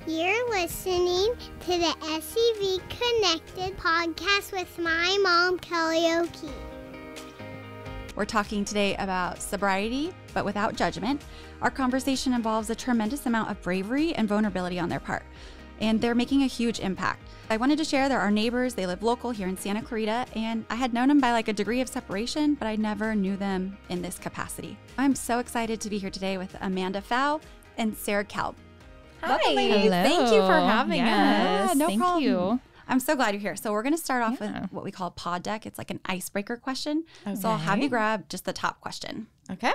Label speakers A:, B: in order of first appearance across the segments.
A: You're listening to the SCV Connected podcast with my mom, Kelly O'Keefe.
B: We're talking today about sobriety, but without judgment. Our conversation involves a tremendous amount of bravery and vulnerability on their part, and they're making a huge impact. I wanted to share they're our neighbors. They live local here in Santa Clarita, and I had known them by like a degree of separation, but I never knew them in this capacity. I'm so excited to be here today with Amanda Pfau and Sara Kalb.
C: Hi.
B: ladies.
C: Hello. Thank you for having us.
B: Yeah, no
C: Thank
B: problem.
C: you.
B: I'm so glad you're here. So we're going to start off with what we call pod deck. It's like an icebreaker question. Okay. So I'll have you grab just the top question.
C: Okay.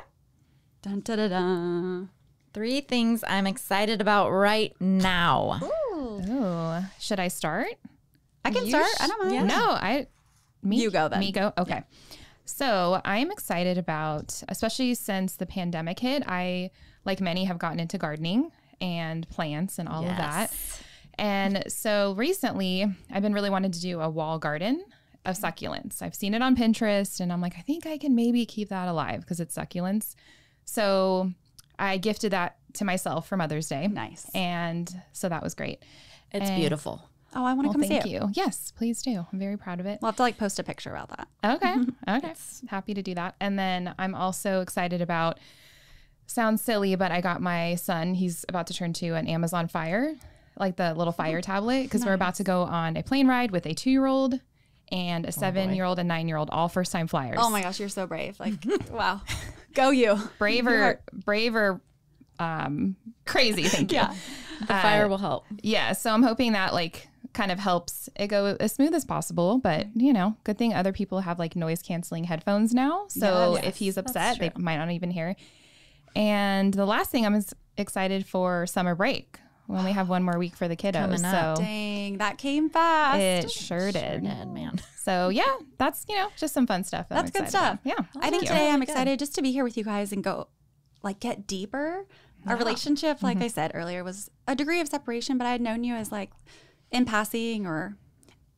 B: Dun, da, da, da.
C: 3 things I'm excited about right now.
D: Ooh. Should I start?
B: I can start. I don't mind.
D: No,
B: You go then.
D: Me go? Okay. Yeah. So I'm excited about, especially since the pandemic hit, I, like many, have gotten into gardening and plants and all of that. And so recently I've been really wanting to do a wall garden of succulents. I've seen it on Pinterest and I'm like, I think I can maybe keep that alive because it's succulents. So I gifted that to myself for Mother's Day.
B: Nice.
D: And so that was great.
C: It's beautiful.
B: Oh, I want to come see it.
D: Thank you. Yes, please do. I'm very proud of it.
B: We'll have to like post a picture about that.
D: Okay. Okay. Happy to do that. And then I'm also excited about, sounds silly, but I got my son, he's about to turn 2, an Amazon Fire, like the little Fire tablet, because we're about to go on a plane ride with a 2-year-old and a 7-year-old and 9-year-old, all first-time flyers.
B: Oh my gosh, you're so brave. Like, wow. Go you.
D: Braver, crazy. Thank you.
B: Yeah.
C: The fire will help.
D: Yeah. So I'm hoping that like kind of helps it go as smooth as possible. But, you know, good thing other people have like noise canceling headphones now. So if he's upset, they might not even hear. And the last thing, I'm excited for summer break. We only have 1 more week for the kiddos. So
B: dang, that came fast.
D: It sure did,
C: man.
D: So yeah, that's, you know, just some fun stuff.
B: That's good stuff.
D: Yeah.
B: I think today I'm excited just to be here with you guys and go like get deeper. Our relationship, like I said earlier, was a degree of separation, but I had known you as like in passing or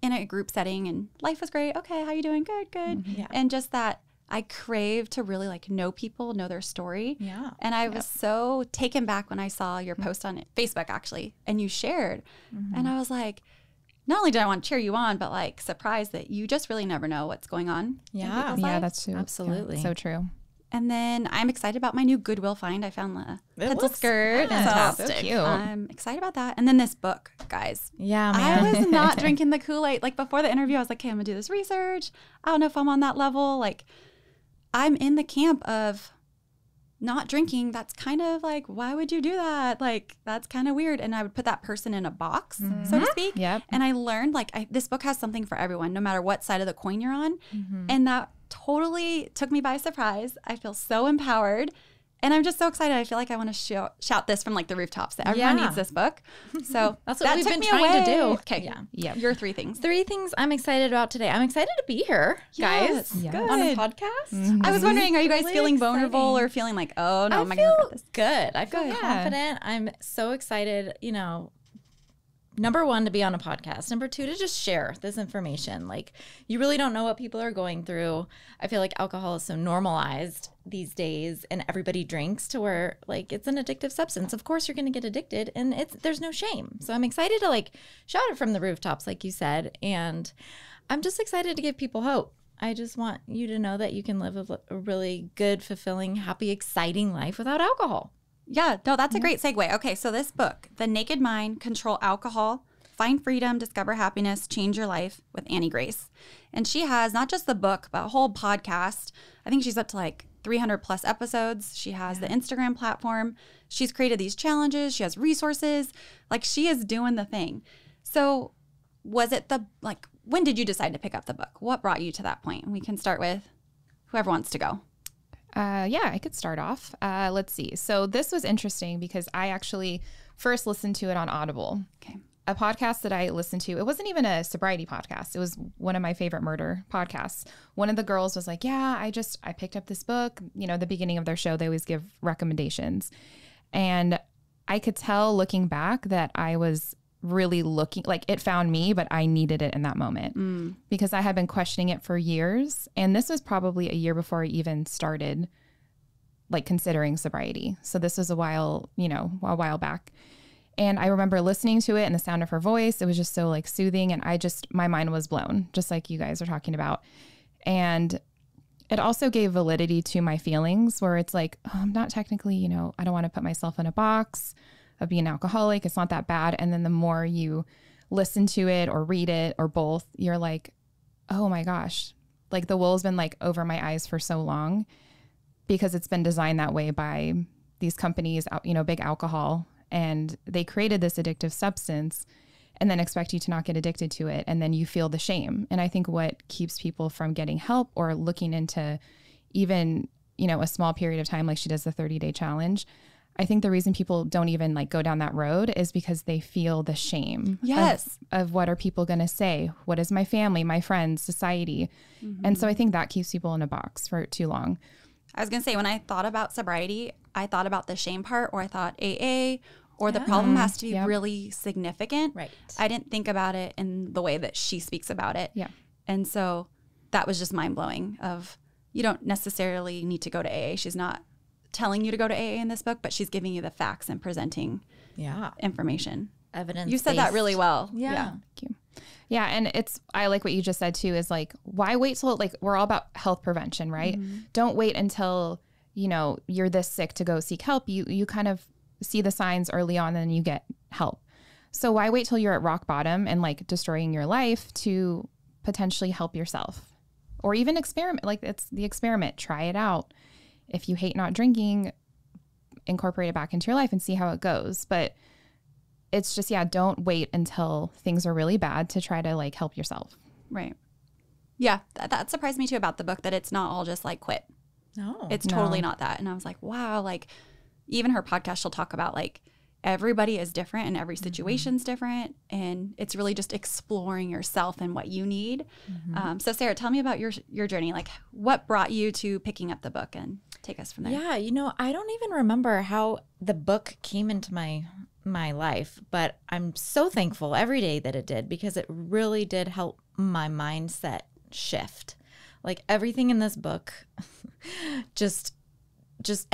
B: in a group setting and life was great. Okay, how you doing? Good, good.
C: Yeah.
B: And just that I crave to really like know people, know their story.
C: Yeah.
B: And I was so taken back when I saw your post on Facebook actually, and you shared. And I was like, not only did I want to cheer you on, but like surprised that you just really never know what's going on.
C: Yeah.
D: Yeah, that's true.
C: Absolutely.
D: Yeah, so true.
B: And then I'm excited about my new Goodwill find. I found the pencil skirt.
C: fantastic.
B: So
D: Cute.
B: I'm excited about that. And then this book, guys.
C: Yeah, man.
B: I was not drinking the Kool-Aid. Like before the interview, I was like, okay, I'm gonna do this research. I don't know if I'm on that level. Like I'm in the camp of not drinking. That's kind of like, why would you do that? Like that's kind of weird. And I would put that person in a box, so to speak.
D: Yep.
B: And I learned like this book has something for everyone, no matter what side of the coin you're on. And that totally took me by surprise. I feel so empowered. And I'm just so excited. I feel like I want to shout this from like the rooftops that everyone needs this book. So
C: That's what we've
B: took
C: been
B: me
C: trying to
B: away.
C: do.
B: Okay.
C: Yeah.
B: Your 3 things.
C: 3 things I'm excited about today. I'm excited to be here, guys,
B: Yes.
C: on a podcast.
B: I was wondering, are you guys
C: Really
B: feeling vulnerable
C: exciting.
B: or feeling like, oh no,
C: I
B: am I going to
C: feel
B: regret this?
C: good. I feel
D: Good.
C: confident. I'm so excited, you know, number 1, to be on a podcast. Number 2, to just share this information. Like, you really don't know what people are going through. I feel like alcohol is so normalized these days and everybody drinks to where like it's an addictive substance. Of course you're going to get addicted and there's no shame. So I'm excited to like shout it from the rooftops, like you said. And I'm just excited to give people hope. I just want you to know that you can live a really good, fulfilling, happy, exciting life without alcohol.
B: Yeah, no, that's a great segue. Okay, so this book, The Naked Mind, Control Alcohol, Find Freedom, Discover Happiness, Change Your Life with Annie Grace. And she has not just the book, but a whole podcast. I think she's up to like 300 plus episodes. She has the Instagram platform. She's created these challenges. She has resources. Like she is doing the thing. So was it when did you decide to pick up the book? What brought you to that point? We can start with whoever wants to go.
D: Yeah, I could start off. Let's see. So this was interesting because I actually first listened to it on Audible.
B: Okay.
D: A podcast that I listened to, it wasn't even a sobriety podcast. It was one of my favorite murder podcasts. One of the girls was like, yeah, I picked up this book. You know, the beginning of their show, they always give recommendations. And I could tell looking back that I was really looking, like it found me, but I needed it in that moment because I had been questioning it for years. And this was probably a year before I even started like considering sobriety. So this was a while back. And I remember listening to it and the sound of her voice. It was just so like soothing. And my mind was blown, just like you guys are talking about. And it also gave validity to my feelings where it's like, oh, I'm not technically, you know, I don't want to put myself in a box of being an alcoholic. It's not that bad. And then the more you listen to it or read it or both, you're like, oh my gosh, like the wool's been like over my eyes for so long because it's been designed that way by these companies, you know, big alcohol. And they created this addictive substance and then expect you to not get addicted to it. And then you feel the shame. And I think what keeps people from getting help or looking into even, you know, a small period of time, like she does the 30-day challenge, I think the reason people don't even like go down that road is because they feel the shame of what are people going to say? What is my family, my friends, society? And so I think that keeps people in a box for too long.
B: I was going to say, when I thought about sobriety, I thought about the shame part, or I thought AA, or the problem has to be really significant.
C: Right.
B: I didn't think about it in the way that she speaks about it.
D: Yeah.
B: And so that was just mind-blowing of, you don't necessarily need to go to AA. She's not telling you to go to AA in this book, but she's giving you the facts and presenting information.
C: Evidence.
B: You said that really well.
C: Yeah.
D: Thank you. Yeah. And I like what you just said too, is like, why wait till, like, we're all about health prevention, right? Don't wait until, you know, you're this sick to go seek help. You kind of see the signs early on and then you get help. So why wait till you're at rock bottom and like destroying your life to potentially help yourself, or even experiment? Like, it's the experiment. Try it out. If you hate not drinking, incorporate it back into your life and see how it goes. But it's just, don't wait until things are really bad to try to like help yourself.
B: Right. Yeah. That surprised me too about the book, that it's not all just like quit.
C: No.
B: It's totally not that. And I was like, wow, like even her podcast, she'll talk about like everybody is different and every situation's different. And it's really just exploring yourself and what you need. So Sarah, tell me about your journey. Like, what brought you to picking up the book, and take us from there.
C: Yeah, you know, I don't even remember how the book came into my life, but I'm so thankful every day that it did, because it really did help my mindset shift. Like, everything in this book, just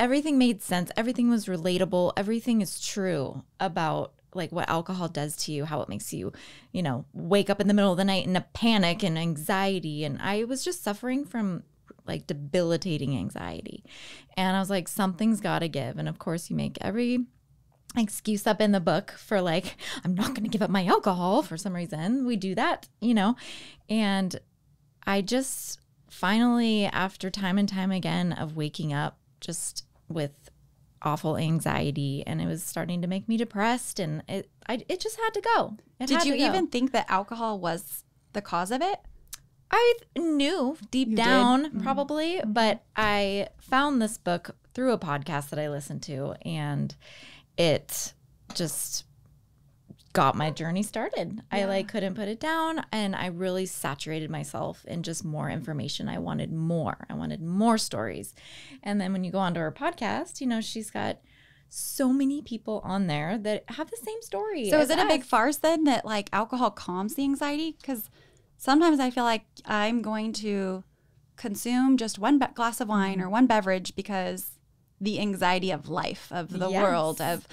C: everything made sense. Everything was relatable. Everything is true about like what alcohol does to you, how it makes you, you know, wake up in the middle of the night in a panic and anxiety. And I was just suffering from like debilitating anxiety. And I was like, something's got to give. And of course, you make every excuse up in the book for like, I'm not going to give up my alcohol for some reason. We do that, you know. And I just finally, after time and time again of waking up just with awful anxiety, and it was starting to make me depressed, and it just had to go.
B: Did you even think that alcohol was the cause of it?
C: I knew deep down, probably, but I found this book through a podcast that I listened to, and it just got my journey started. I like couldn't put it down, and I really saturated myself in just more information. I wanted more stories. And then when you go onto her podcast, you know, she's got so many people on there that have the same story.
B: So is it a big farce then that like alcohol calms the anxiety? Because sometimes I feel like I'm going to consume just one glass of wine or one beverage because the anxiety of life, of the world, of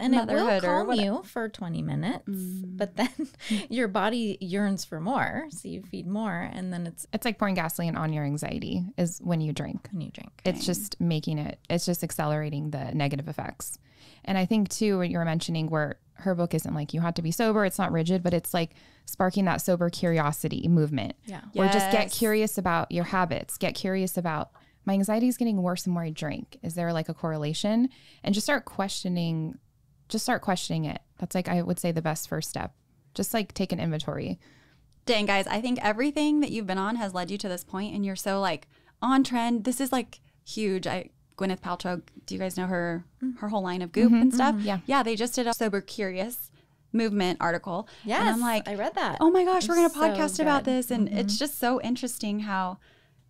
C: and it will
B: motherhood
C: calm you for 20 minutes, but then your body yearns for more, so you feed more, and then it's
D: like pouring gasoline on your anxiety is when you drink. It's just it's just accelerating the negative effects. And I think too, what you were mentioning, where her book isn't like you have to be sober, it's not rigid, but it's like sparking that sober curiosity movement. Or just get curious about your habits, get curious about, my anxiety is getting worse the more I drink. Is there like a correlation? And just start questioning it. That's like, I would say, the best first step. Just like take an inventory.
B: Dang, guys, I think everything that you've been on has led you to this point, and you're so like on trend. This is like huge. Gwyneth Paltrow, do you guys know her whole line of Goop and stuff? Yeah, they just did a sobercurious-movement article.
C: Yes,
B: and I'm like,
C: I read that.
B: Oh my gosh, we're going to podcast
C: so
B: about
C: good.
B: this. And it's just so interesting how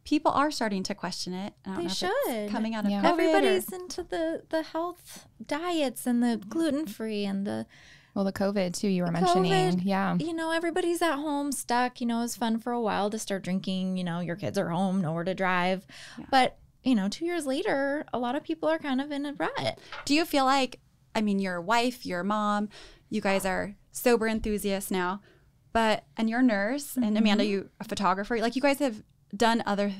B: people are starting to question it. I don't know if it's coming out of COVID.
C: Everybody's into the health diets and the gluten-free and the
D: COVID too, you were mentioning.
C: COVID, you know, everybody's at home stuck. You know, it was fun for a while to start drinking. You know, your kids are home, nowhere to drive. But, you know, 2 years later, a lot of people are kind of in a rut.
B: Do you feel like I mean, your wife, your mom, you guys are sober enthusiasts now, and you're a nurse, and Amanda, you a photographer. Like, you guys have done other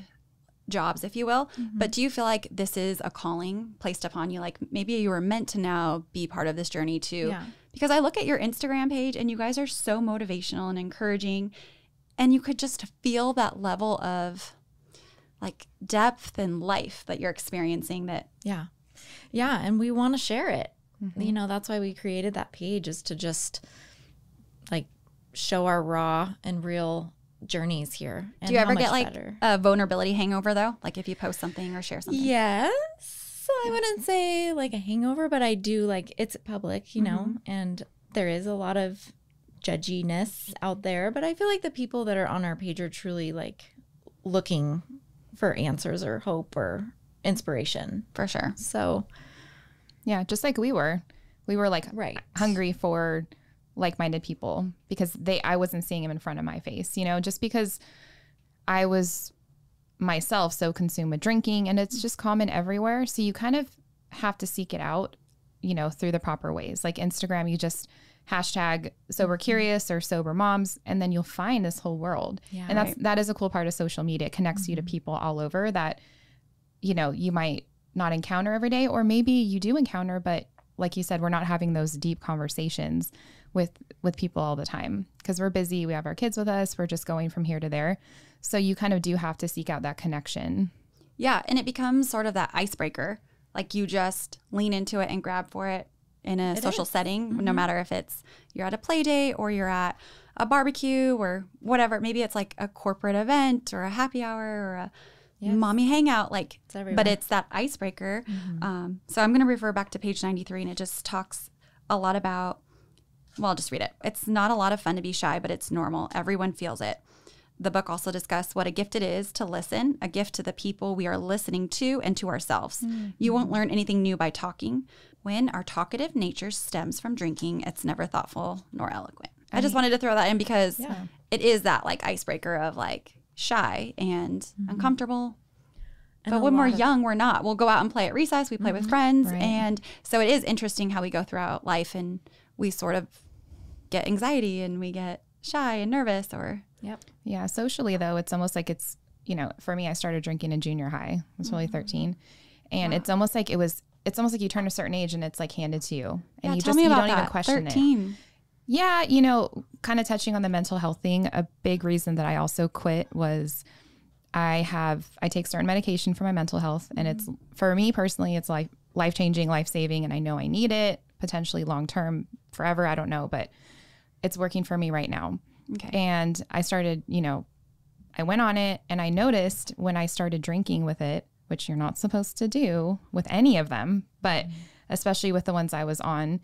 B: jobs, if you will, but do you feel like this is a calling placed upon you? Like, maybe you were meant to now be part of this journey too?
C: Yeah.
B: Because I look at your Instagram page and you guys are so motivational and encouraging, and you could just feel that level of like depth and life that you're experiencing that.
C: Yeah. Yeah. And we want to share it. You know, that's why we created that page, is to just like show our raw and real journeys here. And
B: Do you ever get like
C: better.
B: a vulnerability hangover though? Like if you post something or share something?
C: Yes. I wouldn't say like a hangover, but I do, like, it's public, you know, and there is a lot of judginess out there. But I feel like the people that are on our page are truly like looking for answers or hope or inspiration.
B: For sure.
C: So
D: Yeah, just like we were like
C: right.
D: hungry for like-minded people, because I wasn't seeing them in front of my face, you know, just because I was myself so consumed with drinking, and it's just common everywhere. So you kind of have to seek it out, you know, through the proper ways. Like Instagram, you just hashtag sober curious or sober moms, and then you'll find this whole world.
C: Yeah,
D: and that is a cool part of social media. It connects you to people all over that, you know, you might not encounter every day, or maybe you do encounter, but like you said, we're not having those deep conversations with people all the time because we're busy. We have our kids with us. We're just going from here to there. So you kind of do have to seek out that connection.
B: Yeah. And it becomes sort of that icebreaker. Like you just lean into it and grab for it in a social setting, no matter if it's you're at a play date or you're at a barbecue or whatever. Maybe it's like a corporate event or a happy hour or a mommy hangout. Like, but it's that icebreaker. So I'm going to refer back to page 93, and it just talks a lot about, well, I'll just read it. It's not a lot of fun to be shy, but it's normal. Everyone feels it. The book also discusses what a gift it is to listen, a gift to the people we are listening to and to ourselves. You won't learn anything new by talking. When our talkative nature stems from drinking, it's never thoughtful nor eloquent. I just wanted to throw that in because it is that like icebreaker of like shy and uncomfortable. But when we're young, we're not. We'll go out and play at recess. We play with friends.
D: Right.
B: And so it is interesting how we go throughout life and we sort of get anxiety and we get shy and nervous or.
D: Yeah. Socially, though, it's almost like it's, you know, for me, I started drinking in junior high. I was really 13. And it's almost like it's almost like you turn a certain age and it's like handed to you. And you
B: tell me about
D: don't even
B: that.
D: question
B: 13.
D: it. Yeah. You know, kind of touching on the mental health thing, a big reason that I also quit was I take certain medication for my mental health, and it's, for me personally, it's like life-changing, life-saving, and I know I need it potentially long-term, forever, I don't know, but it's working for me right now.
B: Okay.
D: And I started, you know, I went on it, and I noticed when I started drinking with it, which you're not supposed to do with any of them, but especially with the ones I was on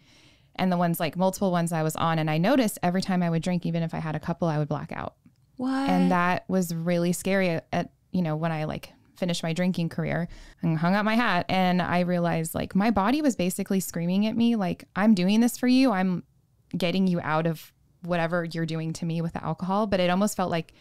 D: and the ones, like multiple ones I was on, and I noticed every time I would drink, even if I had a couple, I would black out.
B: What?
D: And that was really scary at, you know, when I like finished my drinking career and hung up my hat, and I realized like my body was basically screaming at me, like, I'm doing this for you. I'm getting you out of whatever you're doing to me with the alcohol. But it almost felt like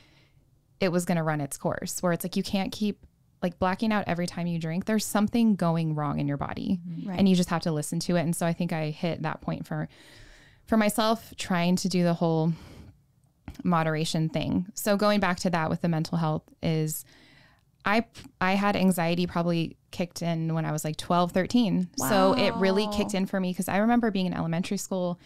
D: it was going to run its course, where it's like, you can't keep like blacking out every time you drink. There's something going wrong in your body, and you just have to listen to it. And so I think I hit that point for myself, trying to do the whole moderation thing. So going back to that with the mental health is I had anxiety probably kicked in when I was like 12, 13.
B: Wow.
D: So it really kicked in for me because I remember being in elementary school,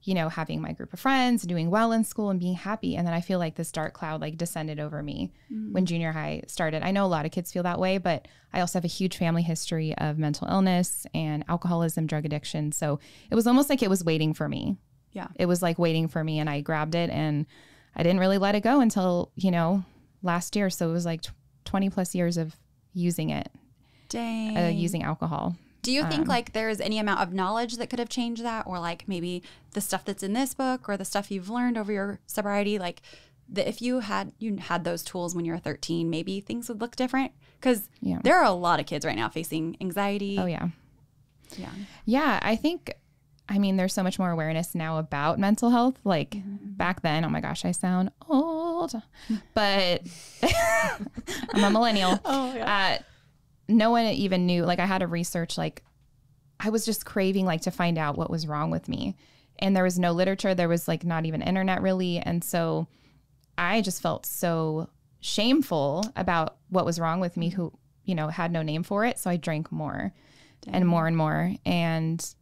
D: you know, having my group of friends, doing well in school and being happy. And then I feel like this dark cloud like descended over me when junior high started. I know a lot of kids feel that way, but I also have a huge family history of mental illness and alcoholism, drug addiction. So it was almost like it was waiting for me.
B: Yeah.
D: It was like waiting for me, and I grabbed it, and I didn't really let it go until, you know, last year. So it was like 20 plus years of using it.
B: Dang.
D: Using alcohol.
B: Do you think like there's any amount of knowledge that could have changed that, or like maybe the stuff that's in this book or the stuff you've learned over your sobriety, like if you had those tools when you were 13, maybe things would look different? Because there are a lot of kids right now facing anxiety.
D: Oh, yeah.
B: Yeah.
D: Yeah, I think, I mean, there's so much more awareness now about mental health. Like back then, oh my gosh, I sound old, but I'm a millennial.
C: Oh, yeah.
D: No one even knew, like I had to research like I was just craving like to find out what was wrong with me. And there was no literature. There was like not even internet really. And so I just felt so shameful about what was wrong with me, who, you know, had no name for it. So I drank more and more and more. And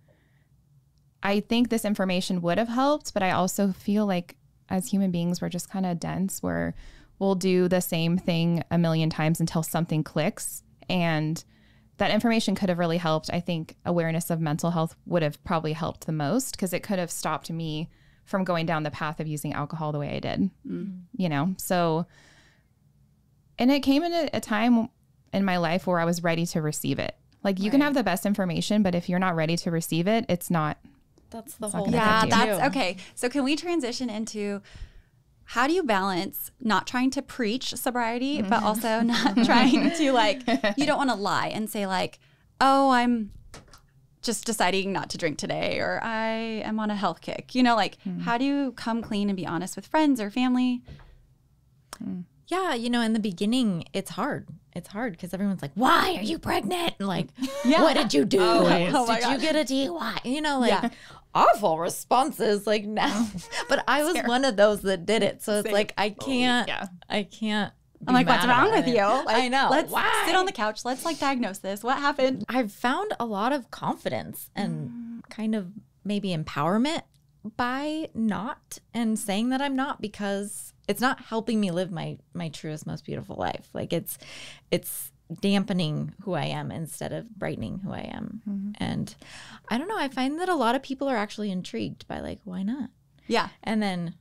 D: I think this information would have helped, but I also feel like as human beings, we're just kind of dense, where we'll do the same thing a million times until something clicks. And that information could have really helped. I think awareness of mental health would have probably helped the most, because it could have stopped me from going down the path of using alcohol the way I did, you know? So, and it came in a time in my life where I was ready to receive it. Like you can have the best information, but if you're not ready to receive it, it's not.
C: That's the whole.
B: Yeah, that's okay. So can we transition into how do you balance not trying to preach sobriety, but also not trying to like, you don't want to lie and say like, oh, I'm just deciding not to drink today, or I am on a health kick. You know, like how do you come clean and be honest with friends or family?
C: Yeah, you know, in the beginning, it's hard. It's hard because everyone's like, why are you pregnant? And like, what did you do? Did you get a DUI? You know, like awful responses like now. But I was one of those that did it. So it's like, I can't.
B: I'm like, what's wrong with you? Like,
C: I know.
B: Let's sit on the couch. Let's like diagnose this. What happened?
C: I've found a lot of confidence and kind of maybe empowerment by not and saying that I'm not, because it's not helping me live my truest, most beautiful life. Like it's dampening who I am instead of brightening who I am. And I don't know. I find that a lot of people are actually intrigued by like, why not?
B: Yeah.
C: And then,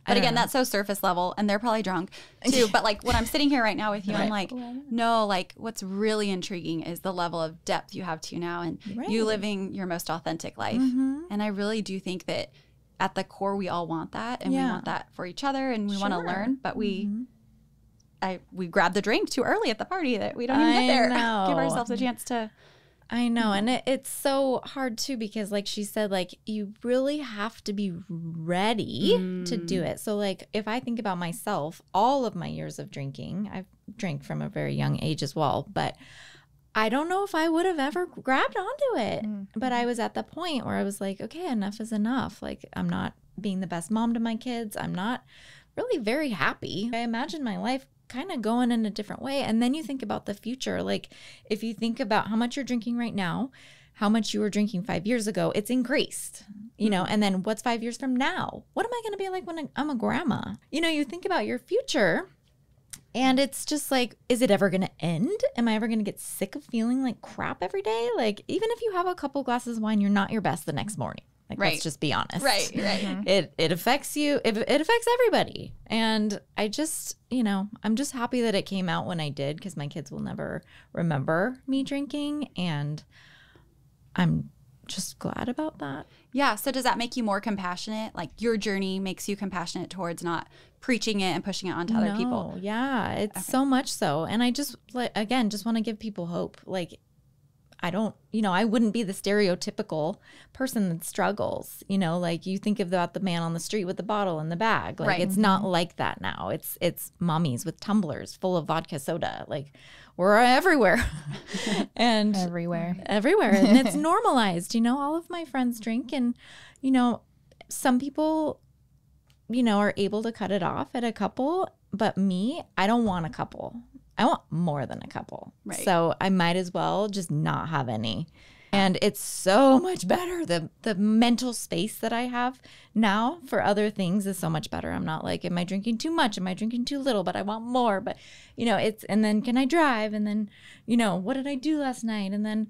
B: but again, that's so surface level, and they're probably drunk too. But like when I'm sitting here right now with you, I'm like, no, like what's really intriguing is the level of depth you have to now, and you living your most authentic life. And I really do think that at the core, we all want that, and we want that for each other, and we want to learn. But we grabbed the drink too early at the party that we don't even get there. Give ourselves a chance to.
C: I know. And it's so hard too, because like she said, like you really have to be ready to do it. So like if I think about myself, all of my years of drinking, I've drank from a very young age as well, but I don't know if I would have ever grabbed onto it. But I was at the point where I was like, okay, enough is enough. Like I'm not being the best mom to my kids. I'm not really very happy. I imagine my life kind of going in a different way. And then you think about the future. Like if you think about how much you're drinking right now, how much you were drinking 5 years ago, it's increased, you know, and then what's 5 years from now? What am I going to be like when I'm a grandma? You know, you think about your future and it's just like, is it ever going to end? Am I ever going to get sick of feeling like crap every day? Like even if you have a couple glasses of wine, you're not your best the next morning. Like, let's just be honest.
B: Right.
C: It affects you. It affects everybody. And I just, you know, I'm just happy that it came out when I did, because my kids will never remember me drinking. And I'm just glad about that.
B: Yeah. So does that make you more compassionate? Like your journey makes you compassionate towards not preaching it and pushing it onto other people?
C: Yeah, it's so much so. And I just, like, again, just want to give people hope. Like, I don't, you know, I wouldn't be the stereotypical person that struggles, you know, like you think about the man on the street with the bottle in the bag. Like it's not like that now. It's mommies with tumblers full of vodka soda. Like we're everywhere. And everywhere. And it's normalized, you know, all of my friends drink, and, you know, some people, you know, are able to cut it off at a couple, but me, I don't want a couple. I want more than a couple. Right. So I might as well just not have any. And it's so much better. The mental space that I have now for other things is so much better. I'm not like, am I drinking too much? Am I drinking too little? But I want more. But, you know, and then can I drive? And then, you know, what did I do last night? And then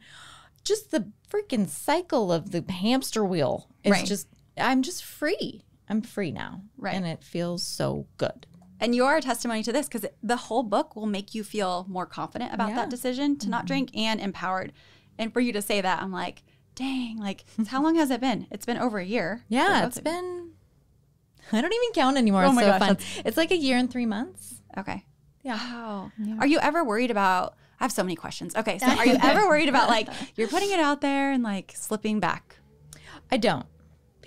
C: just the freaking cycle of the hamster wheel is just, I'm just free. I'm free now. Right. And it feels so good.
B: And you are a testimony to this, because the whole book will make you feel more confident about that decision to not drink, and empowered. And for you to say that, I'm like, dang, like, how long has it been? It's been over a year.
C: Yeah, it's been, I don't even count anymore. It's so fun. It's like 1 year and 3 months.
B: Okay.
C: Yeah.
B: Wow. Yeah. Are you ever worried about, I have so many questions. Okay. So are you ever worried about like, you're putting it out there and like slipping back?
C: I don't.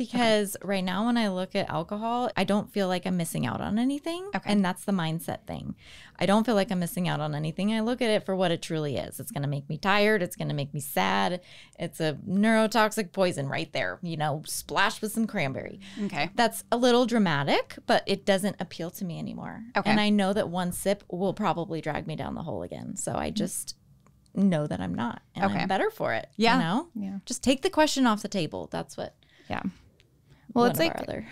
C: Because right now when I look at alcohol, I don't feel like I'm missing out on anything.
B: Okay.
C: And that's the mindset thing. I don't feel like I'm missing out on anything. I look at it for what it truly is. It's going to make me tired. It's going to make me sad. It's a neurotoxic poison right there, you know, splashed with some cranberry.
B: Okay.
C: That's a little dramatic, but it doesn't appeal to me anymore.
B: Okay.
C: And I know that one sip will probably drag me down the hole again. So I just know that I'm not. And
B: Okay.
C: I'm better for it.
B: Yeah.
C: You know?
D: Yeah.
C: Just take the question off the table. That's what
D: Yeah. Well,
C: one
D: it's
C: of
D: like,
C: our other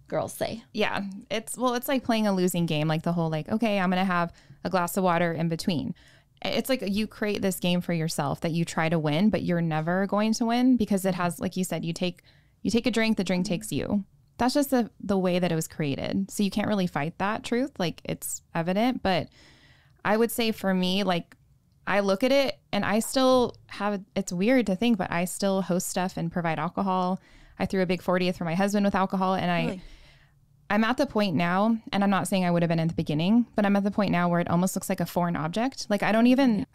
C: girls say.
D: yeah, it's like playing a losing game, like the whole like, okay, I'm going to have a glass of water in between. It's like you create this game for yourself that you try to win, but you're never going to win because it has, like you said, you take a drink, the drink takes you. That's just the way that it was created. So you can't really fight that truth. Like it's evident, but I would say for me, like I look at it and I still have, it's weird to think, but I still host stuff and provide alcohol. I threw a big 40th for my husband with alcohol, and
B: Really?
D: I'm at the point now, and I'm not saying I would have been at the beginning, but I'm at the point now where it almost looks like a foreign object. Like I don't even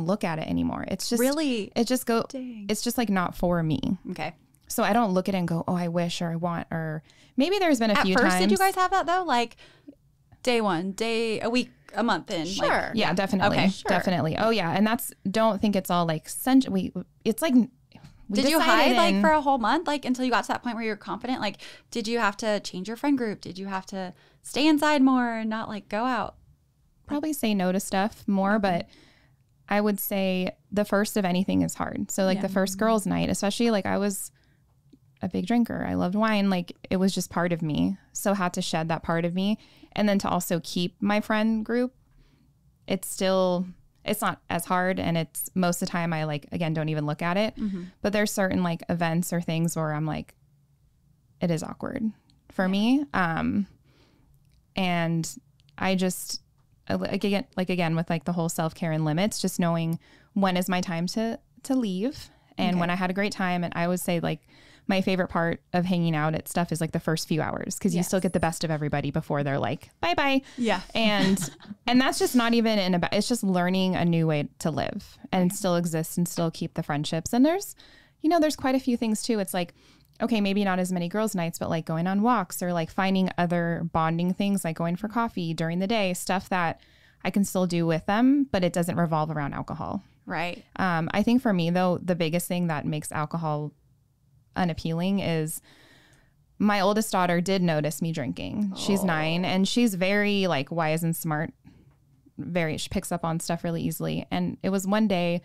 D: look at it anymore. It's just
B: Really?
D: it's just
B: Dang.
D: it's just like not for me.
B: Okay.
D: So I don't look at it and go, oh, I wish or I want, or maybe there's been a
B: At
D: few
B: first,
D: times.
B: did you guys have that though? Like day one, day, a week, a month in?
C: Sure.
B: Like,
D: Yeah, definitely.
B: Okay.
C: Sure.
D: Definitely. Oh yeah. And don't think it's all like, it's like, we
B: did you
D: decided
B: hide like
D: in-
B: for a whole month, like until you got to that point where you're confident? Like, did you have to change your friend group? Did you have to stay inside more and not like go out?
D: probably say no to stuff more, but I would say the first of anything is hard. So like the first girls' night, especially like I was a big drinker. I loved wine. Like it was just part of me. So had to shed that part of me. And then to also keep my friend group, it's not as hard. And it's most of the time I like, again, don't even look at it. But there's certain like events or things where I'm like, it is awkward for me. And I just, again, with like the whole self-care and limits, just knowing when is my time to leave. And when I had a great time, and I would say like my favorite part of hanging out at stuff is like the first few hours, because you still get the best of everybody before they're like, bye-bye.
B: Yeah.
D: And that's just not even it's just learning a new way to live and still exist and still keep the friendships. And there's quite a few things too. It's like, okay, maybe not as many girls' nights, but like going on walks or like finding other bonding things, like going for coffee during the day, stuff that I can still do with them, but it doesn't revolve around alcohol.
B: Right.
D: I think for me though, the biggest thing that makes alcohol unappealing is my oldest daughter did notice me drinking. She's 9 and she's very like wise and smart. She picks up on stuff really easily. And it was one day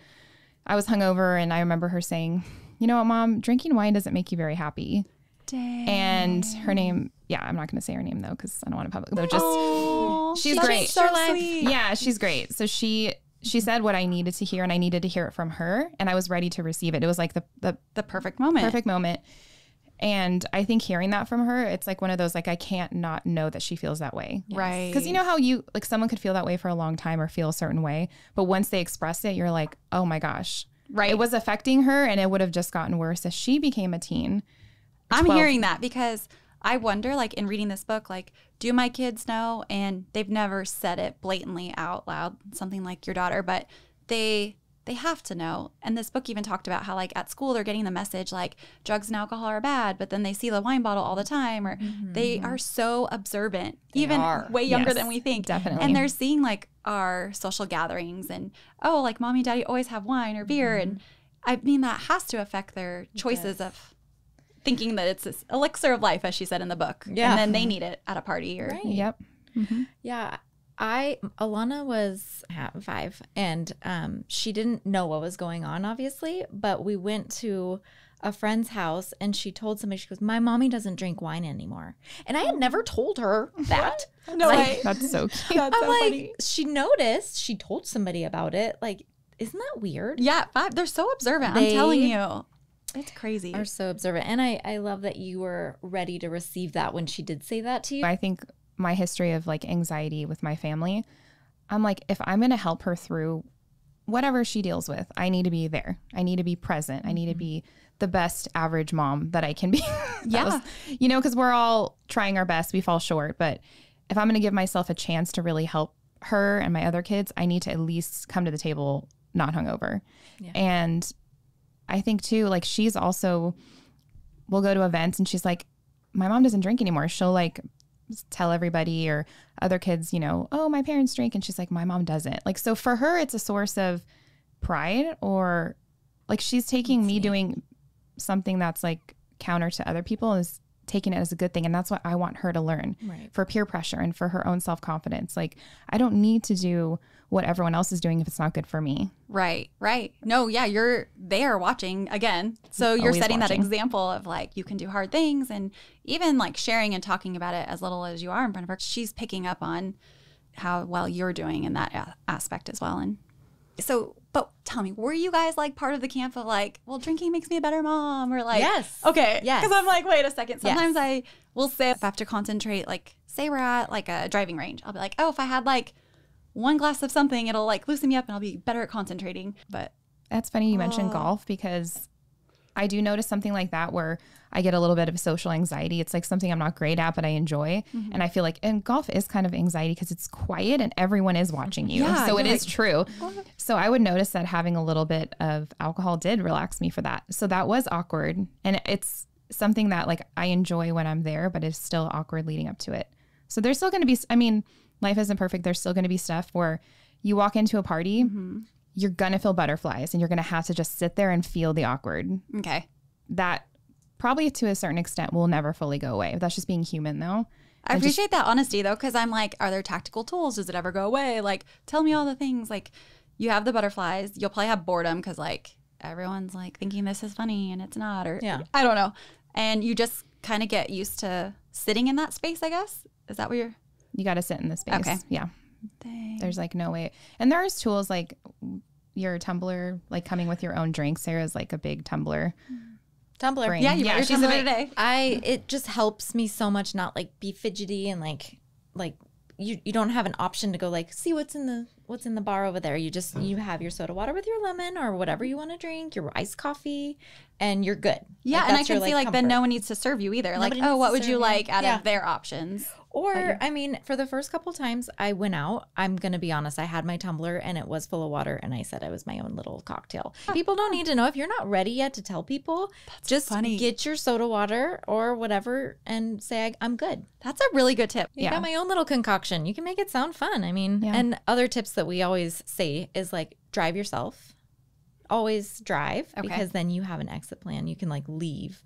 D: I was hungover and I remember her saying, you know what, Mom, drinking wine doesn't make you very happy.
B: Dang.
D: And her name, I'm not going to say her name though, because I don't want to public. She's
B: that's
D: great.
B: So sweet.
D: Yeah, she's great. So she said what I needed to hear, and I needed to hear it from her, and I was ready to receive it. It was like the
B: perfect moment.
D: perfect moment. And I think hearing that from her, it's like one of those, like, I can't not know that she feels that way.
B: Right.
D: Because you know how like someone could feel that way for a long time or feel a certain way, but once they express it, you're like, oh my gosh.
B: Right.
D: It was affecting her, and it would have just gotten worse as she became a teen.
B: I'm
D: 12.
B: hearing that because I wonder, like in reading this book, like, do my kids know? And they've never said it blatantly out loud, something like your daughter, but they have to know. And this book even talked about how like at school they're getting the message like drugs and alcohol are bad, but then they see the wine bottle all the time, or they are so observant, even way younger
D: Yes,
B: than we think.
D: definitely.
B: And they're seeing like our social gatherings and, oh, like mommy and daddy always have wine or beer. And I mean, that has to affect their choices of thinking that it's this elixir of life, as she said in the book.
C: Yeah.
B: And then they need it at a party. Or
C: Right.
D: Yep.
C: Yeah. Alana was 5 and she didn't know what was going on, obviously, but we went to a friend's house and she told somebody, she goes, my mommy doesn't drink wine anymore. And I had never told her that.
B: No way.
D: That's so cute.
B: That's
C: I'm
B: so
C: like,
B: funny.
C: she noticed, she told somebody about it. Like, isn't that weird?
B: Yeah, 5. They're so observant. I'm
C: They
B: telling you. It's crazy.
C: Are so observant. And I love that you were ready to receive that when she did say that to you.
D: I think my history of like anxiety with my family, I'm like, if I'm going to help her through whatever she deals with, I need to be there. I need to be present. I need to be the best average mom that I can be.
B: Yeah.
D: Because we're all trying our best. We fall short. But if I'm going to give myself a chance to really help her and my other kids, I need to at least come to the table not hungover.
C: Yeah.
D: And I think too, like she's also we'll go to events and she's like, my mom doesn't drink anymore. She'll like tell everybody or other kids, oh, my parents drink. And she's like, my mom doesn't. Like, so for her, it's a source of pride, or like she's taking me doing something that's like counter to other people and is taking it as a good thing. And that's what I want her to learn for peer pressure and for her own self-confidence. Like, I don't need to do what everyone else is doing if it's not good for me.
B: Right. No, yeah, you're there watching again. So you're
D: Always
B: setting that
D: watching.
B: example of like, you can do hard things, and even like sharing and talking about it as little as you are in front of her. She's picking up on how well you're doing in that aspect as well. And so, but tell me, were you guys like part of the camp of like, well, drinking makes me a better mom, or like,
C: Yes.
B: Okay.
C: Yes.
B: Because I'm like, wait a second. Sometimes
C: Yes.
B: I will say if I have to concentrate, like say we're at like a driving range, I'll be like, oh, if I had like one glass of something, it'll like loosen me up and I'll be better at concentrating. But
D: That's funny you mentioned golf, because I do notice something like that where I get a little bit of social anxiety. It's like something I'm not great at, but I enjoy. And I feel like, and golf is kind of anxiety because it's quiet and everyone is watching you.
B: Yeah,
D: So it
B: you're
D: is true. So I would notice that having a little bit of alcohol did relax me for that. So that was awkward. And it's something that like I enjoy when I'm there, but it's still awkward leading up to it. So there's still going to be, I mean, life isn't perfect. There's still going to be stuff where you walk into a party, you're going to feel butterflies and you're going to have to just sit there and feel the awkward.
B: okay.
D: That probably to a certain extent will never fully go away. That's just being human though.
B: I appreciate that honesty though, because I'm like, are there tactical tools? Does it ever go away? Like, tell me all the things. Like, you have the butterflies. You'll probably have boredom because like everyone's like thinking this is funny and it's not, or I don't know. And you just kind of get used to sitting in that space, I guess. Is that what you're?
D: You got to sit in the space.
B: Okay.
D: Yeah.
B: Dang.
D: There's like no way. And there's tools like your tumbler, like coming with your own drink. Sarah's like a big tumbler.
C: Tumbler.
D: brain.
B: Yeah, you
D: Yeah,
B: brought your
D: she's a
B: tumbler
D: big-
B: today.
C: It just helps me so much not like be fidgety and like you don't have an option to go like see what's in the bar over there. You have your soda water with your lemon or whatever you want to drink, your iced coffee, and you're good.
B: Yeah,
C: Like,
B: and I
C: that's
B: can
C: your,
B: see like then
C: comfort.
B: no one needs to serve you either.
C: Nobody
B: like, oh,
C: needs
B: what
C: to
B: would you
C: serve
B: like
C: you.
B: out
C: Yeah.
B: of their options?
C: Or, I mean, for the first couple times I went out, I'm going to be honest, I had my tumbler and it was full of water and I said I was my own little cocktail. People don't need to know. If you're not ready yet to tell people, just
B: funny.
C: get your soda water or whatever and say, I'm good.
B: That's a really good tip.
C: You got my own little concoction. You can make it sound fun. I mean, and other tips that we always say is like drive yourself. Always drive because then you have an exit plan. You can like leave.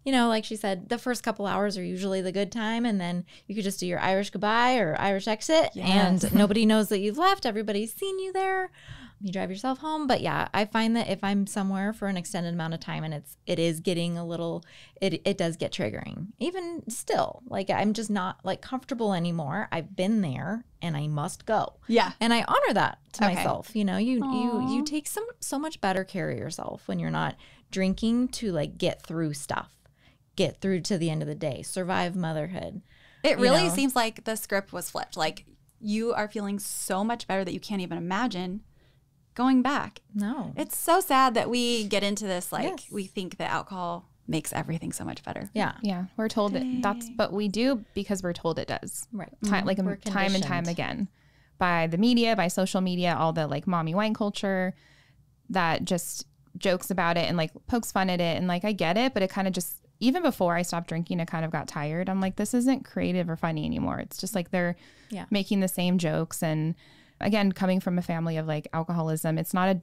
C: You know, like she said, the first couple hours are usually the good time. And then you could just do your Irish goodbye or Irish exit.
B: Yes.
C: And nobody knows that you've left. Everybody's seen you there. You drive yourself home. But yeah, I find that if I'm somewhere for an extended amount of time and it is getting a little, it does get triggering. Even still, like I'm just not like comfortable anymore. I've been there and I must go.
B: Yeah.
C: And I honor that to
B: Okay.
C: myself. You know, you take so much better care of yourself when you're not drinking to like get through stuff, get through to the end of the day, survive motherhood.
B: It really
C: know?
B: seems like the script was flipped. Like you are feeling so much better that you can't even imagine going back.
C: No.
B: It's so sad that we get into this, like
C: Yes.
B: we think that alcohol makes everything so much better.
C: Yeah.
D: Yeah, we're told but we do because we're told it does.
C: Right.
D: Time, like
C: We're
D: time and time
C: conditioned.
D: again by the media, by social media, all the like mommy wine culture that just jokes about it and like pokes fun at it. And like, I get it, but it kind of just, even before I stopped drinking, I kind of got tired. I'm like, this isn't creative or funny anymore. It's just like they're making the same jokes. And again, coming from a family of like alcoholism, it's not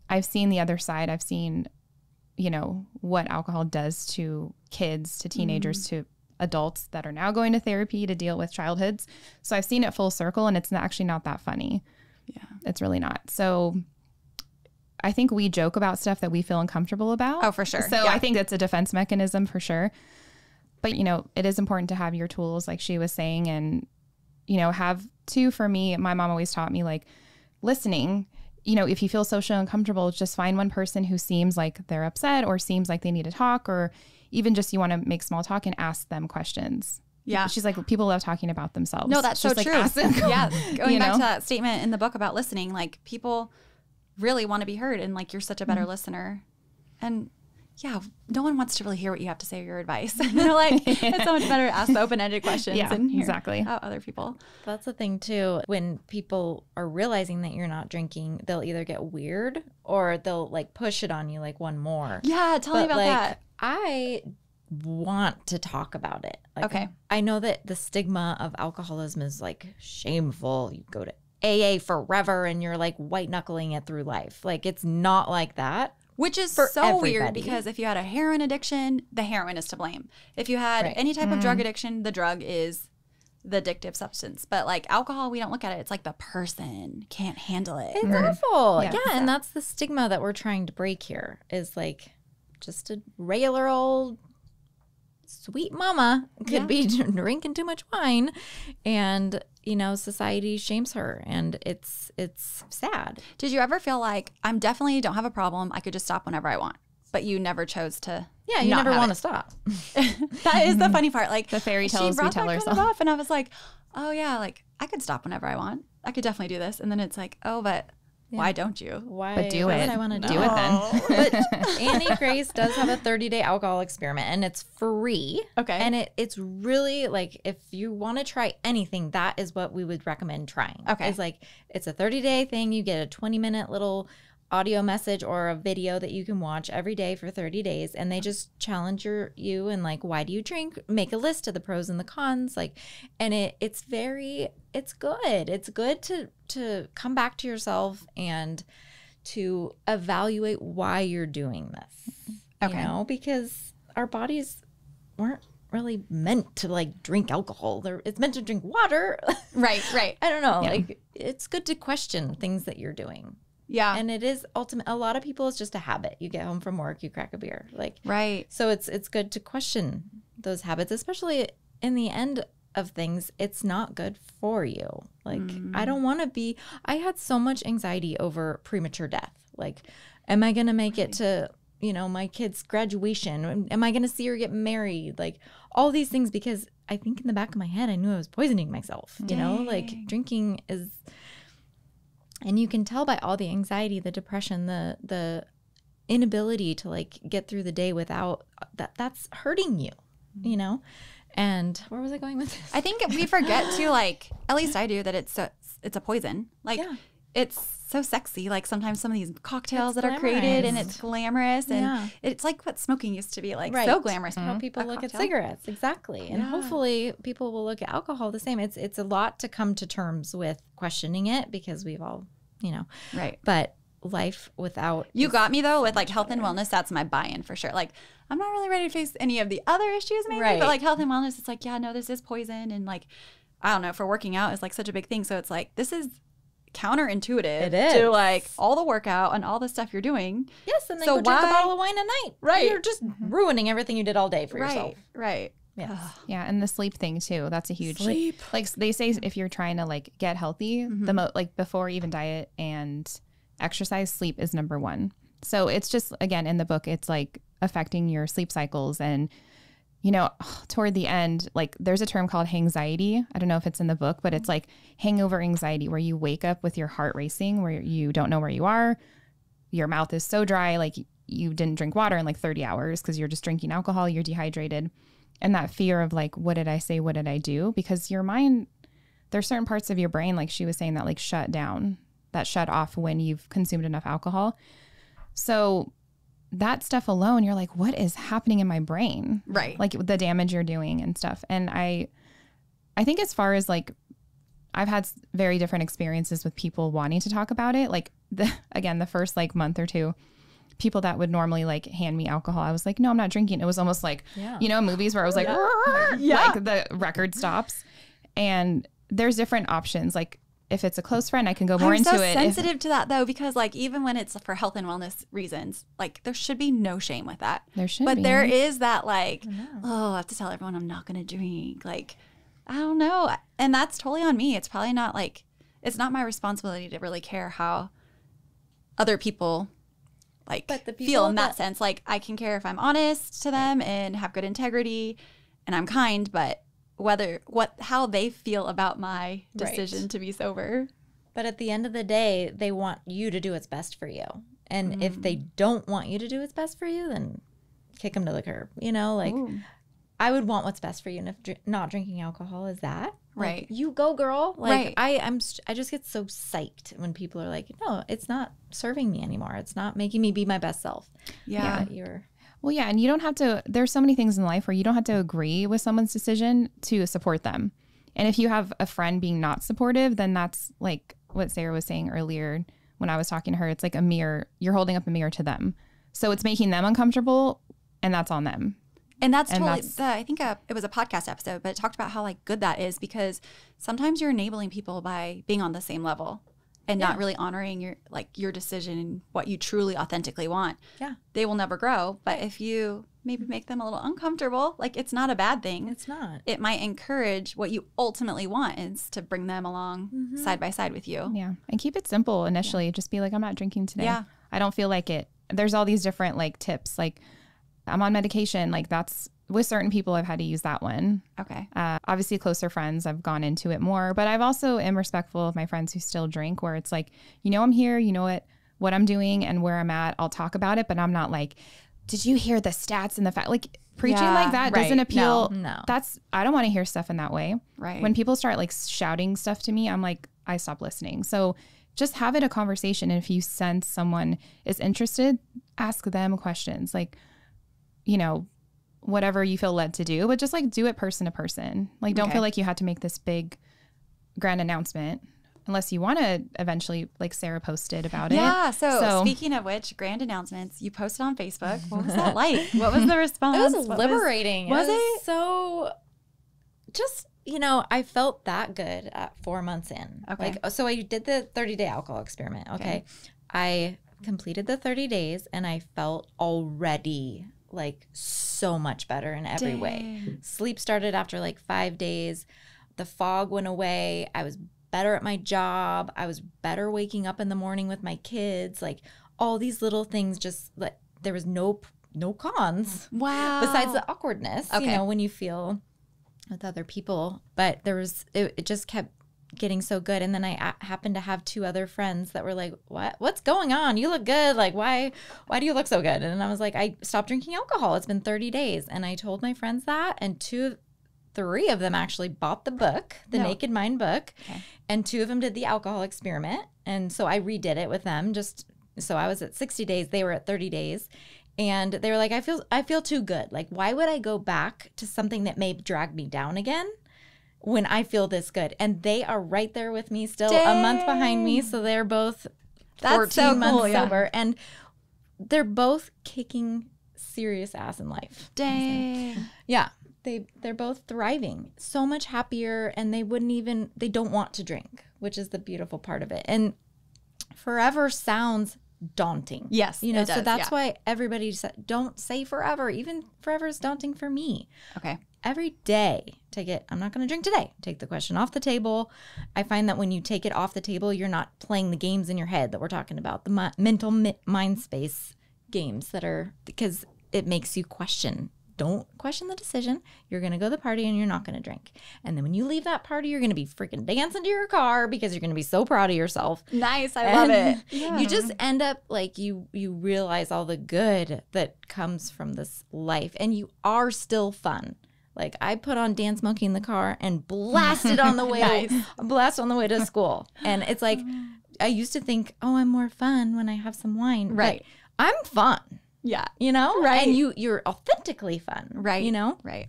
D: I've seen the other side. I've seen, you know, what alcohol does to kids, to teenagers, to adults that are now going to therapy to deal with childhoods. So I've seen it full circle and it's actually not that funny.
B: Yeah.
D: It's really not. So I think we joke about stuff that we feel uncomfortable about.
B: Oh, for sure.
D: So
B: Yeah.
D: I think that's a defense mechanism for sure. But, you know, it is important to have your tools, like she was saying, and, you know, have two. For me, my mom always taught me like listening. You know, if you feel socially uncomfortable, just find one person who seems like they're upset or seems like they need to talk, or even just you want to make small talk and ask them questions.
B: Yeah.
D: She's like, people love talking about themselves.
B: No, that's so
D: Just, like,
B: true.
D: ask them.
B: Yeah. Going
D: You
B: back
D: know?
B: to that statement in the book about listening, like people really want to be heard and like you're such a better listener. And yeah, no one wants to really hear what you have to say or your advice. They're like, it's so much better to ask the open-ended questions
D: Yeah,
B: and hear
D: exactly.
B: about other people.
C: That's the thing too. When people are realizing that you're not drinking, they'll either get weird or they'll like push it on you like one more.
B: Yeah, tell me
C: But,
B: about
C: like,
B: that.
C: I want to talk about it. Like,
B: Okay.
C: I know that the stigma of alcoholism is like shameful. You go to AA forever and you're like white knuckling it through life. Like, it's not like that.
B: Which is
C: For
B: so weird
C: everybody.
B: because if you had a heroin addiction, the heroin is to blame. If you had any type of drug addiction, the drug is the addictive substance. But like alcohol, we don't look at it. It's like the person can't handle it.
C: It's awful.
D: Yeah.
C: Yeah, and that's the stigma that we're trying to break here is like just a regular old sweet mama could be drinking too much wine and, you know, society shames her and it's sad.
B: Did you ever feel like I'm definitely don't have a problem. I could just stop whenever I want, but you never chose to?
C: Yeah, you
B: not
C: never
B: have
C: want
B: it.
C: to stop.
B: That is the funny part. Like
D: The fairy
B: she
D: tales we
B: brought
D: tell
B: that kind
D: ourselves.
B: of up, and I was like, oh yeah, like I could stop whenever I want. I could definitely do this. And then it's like, oh, but why don't you?
C: Why?
D: But do
C: why
D: it.
C: would I want to
D: Do it then.
C: But Annie Grace does have a 30-day alcohol experiment, and it's free.
B: Okay.
C: And it's really like if you want to try anything, that is what we would recommend trying.
B: Okay.
C: It's like it's a 30-day thing. You get a 20-minute little audio message or a video that you can watch every day for 30 days, and they just challenge you and like, why do you drink? Make a list of the pros and the cons, like, and it's good. It's good to come back to yourself and to evaluate why you're doing this.
B: Okay.
C: You know, because our bodies weren't really meant to like drink alcohol. It's meant to drink water.
B: Right.
C: I don't know.
D: Yeah.
C: Like, it's good to question things that you're doing.
B: Yeah.
C: And it is a lot of people, it's just a habit. You get home from work, you crack a beer. Like,
B: Right.
C: so it's good to question those habits, especially in the end of things. It's not good for you. Like, I don't want to be, I had so much anxiety over premature death. Like, am I going to make it to, you know, my kid's graduation? Am I going to see her get married? Like, all these things, because I think in the back of my head, I knew I was poisoning myself, you know, like drinking is, and you can tell by all the anxiety, the depression, the inability to like get through the day without that's hurting you, you know? And where was I going with this?
B: I think we forget to like, at least I do, that it's a poison. Like it's so sexy. Like sometimes some of these cocktails
C: It's
B: that are created and
C: glamorized.
B: it's glamorous and
C: Yeah.
B: it's like what smoking used to be like,
C: Right.
B: so glamorous.
C: How people
B: A
C: look at
B: cocktail.
C: cigarettes, exactly. And
B: Yeah.
C: hopefully people will look at alcohol the same. It's a lot to come to terms with questioning it because we've all, you know,
B: Right.
C: but life without
B: You got me though with like health and wellness. That's my buy-in for sure. Like I'm not really ready to face any of the other issues maybe,
C: Right.
B: but like health and wellness, it's like, yeah, no, this is poison. And like, I don't know, for working out is like such a big thing. So it's like, this is counterintuitive
C: It is.
B: to like all the workout and all the stuff you're doing.
C: Yes, and then
B: So
C: go drink a
B: why-
C: bottle of wine a night.
B: Right.
C: You're just ruining everything you did all day for yourself.
B: Right.
C: Yes.
D: Yeah, and the sleep thing too. That's a huge
C: Sleep.
D: Like they say, if you're trying to like get healthy, like before even diet and exercise, sleep is number one. So it's just, again, in the book, it's like affecting your sleep cycles. And, you know, toward the end, like there's a term called hangxiety. I don't know if it's in the book, but it's like hangover anxiety, where you wake up with your heart racing, where you don't know where you are. Your mouth is so dry, like you didn't drink water in like 30 hours because you're just drinking alcohol, you're dehydrated. And that fear of like, what did I say? What did I do? Because your mind, there's certain parts of your brain, like she was saying, that like shut down, that shut off when you've consumed enough alcohol. So that stuff alone, you're like, what is happening in my brain?
B: Right.
D: Like the damage you're doing and stuff. And I think as far as like, I've had very different experiences with people wanting to talk about it. Like the first like month or two, people that would normally like hand me alcohol, I was like, no, I'm not drinking. It was almost like, you know, movies where I was like, like the record stops. And there's different options. Like if it's a close friend, I can go more
B: I'm
D: into
B: so
D: it.
B: sensitive to that though, because like even when it's for health and wellness reasons, like there should be no shame with that.
D: There should
B: but
D: be.
B: there is that like, oh, I have to tell everyone I'm not going to drink. Like, I don't know. And that's totally on me. It's probably not like, it's not my responsibility to really care how other people like
C: But the
B: feel
C: people
B: in that
C: that-
B: sense. Like I can care if I'm honest to them and have good integrity and I'm kind, but how they feel about my decision to be sober.
C: But at the end of the day, they want you to do what's best for you. And if they don't want you to do what's best for you, then kick them to the curb. You know, like I would want what's best for you. And if not drinking alcohol is that, like,
B: Right.
C: you go, girl. Like
B: Right.
C: I just get so psyched when people are like, no, it's not serving me anymore. It's not making me be my best self.
B: Yeah.
C: You're
D: Well, yeah. And you don't have to, there's so many things in life where you don't have to agree with someone's decision to support them. And if you have a friend being not supportive, then that's like what Sara was saying earlier when I was talking to her. It's like a mirror. You're holding up a mirror to them. So it's making them uncomfortable, and that's on them.
B: And that's totally, I think it was a podcast episode, but it talked about how like good that is, because sometimes you're enabling people by being on the same level and not really honoring your decision and what you truly authentically want.
C: Yeah.
B: They will never grow. But if you maybe make them a little uncomfortable, like it's not a bad thing.
C: It's not.
B: It might encourage what you ultimately want, is to bring them along side by side with you.
D: Yeah. And keep it simple initially. Just be like, I'm not drinking today.
B: Yeah.
D: I don't feel like it. There's all these different like tips. Like I'm on medication. Like that's with certain people, I've had to use that one.
B: Okay.
D: Obviously closer friends, I've gone into it more, but I've also am respectful of my friends who still drink, where it's like, I'm here, you know what I'm doing and where I'm at. I'll talk about it, but I'm not like, did you hear the stats and the fact, like preaching like that doesn't appeal.
C: No.
D: I don't want to hear stuff in that way.
B: Right.
D: When people start like shouting stuff to me, I'm like, I stop listening. So just have it a conversation. And if you sense someone is interested, ask them questions, like, whatever you feel led to do, but just like do it person to person. Like don't feel like you had to make this big grand announcement unless you want to eventually, like Sara posted about it.
B: Yeah. So speaking of which, grand announcements, you posted on Facebook. What was that like? What was the response?
C: It was liberating.
B: Was it?
C: So just, I felt that good at 4 months in.
B: Okay.
C: So I did the 30-day alcohol experiment. Okay. I completed the 30 days and I felt already like so much better in every way. Sleep started after like 5 days. The fog went away. I was better at my job. I was better waking up in the morning with my kids. Like all these little things, just like there was no cons.
B: Wow.
C: Besides the awkwardness,
B: Okay.
C: When you feel with other people. But it just kept getting so good. And then I happened to have 2 other friends that were like, what's going on? You look good. Like, why do you look so good? And I was like, I stopped drinking alcohol. It's been 30 days. And I told my friends that, and 3 of them actually bought the book, the Naked Mind book.
B: Okay.
C: And 2 of them did the alcohol experiment. And so I redid it with them. So I was at 60 days. They were at 30 days. And they were like, I feel too good. Like, why would I go back to something that may drag me down again when I feel this good? And they are right there with me still, a month behind me. So they're both 14 months sober. And they're both kicking serious ass in life.
B: Dang.
C: Yeah. They're both thriving, so much happier, and they don't want to drink, which is the beautiful part of it. And forever sounds daunting.
B: Yes, it
C: so
B: does,
C: that's why everybody said, don't say forever. Even forever is daunting for me.
B: Okay.
C: Every day, I'm not going to drink today. Take the question off the table. I find that when you take it off the table, you're not playing the games in your head that we're talking about, the mental mind space games because it makes you question. Don't question the decision. You're going to go to the party and you're not going to drink. And then when you leave that party, you're going to be freaking dancing to your car because you're going to be so proud of yourself.
B: Nice. I love it.
C: Yeah. You just end up like you realize all the good that comes from this life, and you are still fun. Like I put on Dance Monkey in the car and blasted on the way on the way to school. And it's like I used to think, I'm more fun when I have some wine.
B: Right.
C: But I'm fun.
B: Yeah.
C: Right. And you're authentically fun.
B: Right. Right.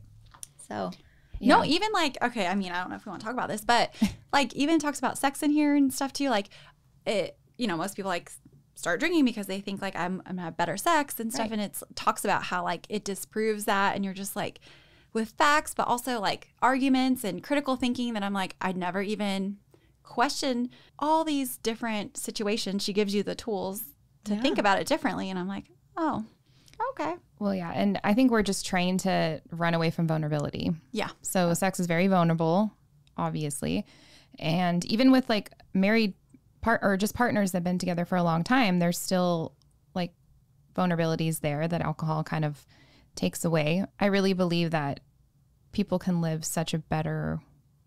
C: So.
B: Yeah. No, even like, okay, I mean, I don't know if we want to talk about this, but like even talks about sex in here and stuff too. Like it, most people like start drinking because they think like I'm gonna have better sex and stuff. Right. And it talks about how like it disproves that. And you're just like with facts, but also like arguments and critical thinking that I'm like, I'd never even question all these different situations. She gives you the tools to think about it differently. And I'm like, oh, okay.
D: Well, yeah. And I think we're just trained to run away from vulnerability.
B: Yeah.
D: So sex is very vulnerable, obviously. And even with like married or just partners that have been together for a long time, there's still like vulnerabilities there that alcohol kind of takes away. I really believe that people can live such a better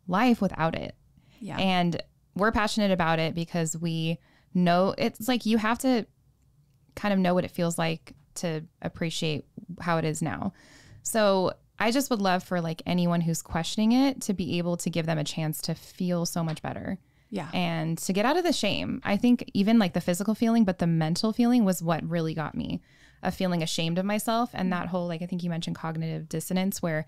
D: life without it.
B: Yeah.
D: And we're passionate about it because we know it's like you have to kind of know what it feels like to appreciate how it is now. So I just would love for like anyone who's questioning it to be able to give them a chance to feel so much better.
B: Yeah.
D: And to get out of the shame. I think even like the physical feeling, but the mental feeling was what really got me. of feeling ashamed of myself. And that whole, like, I think you mentioned cognitive dissonance, where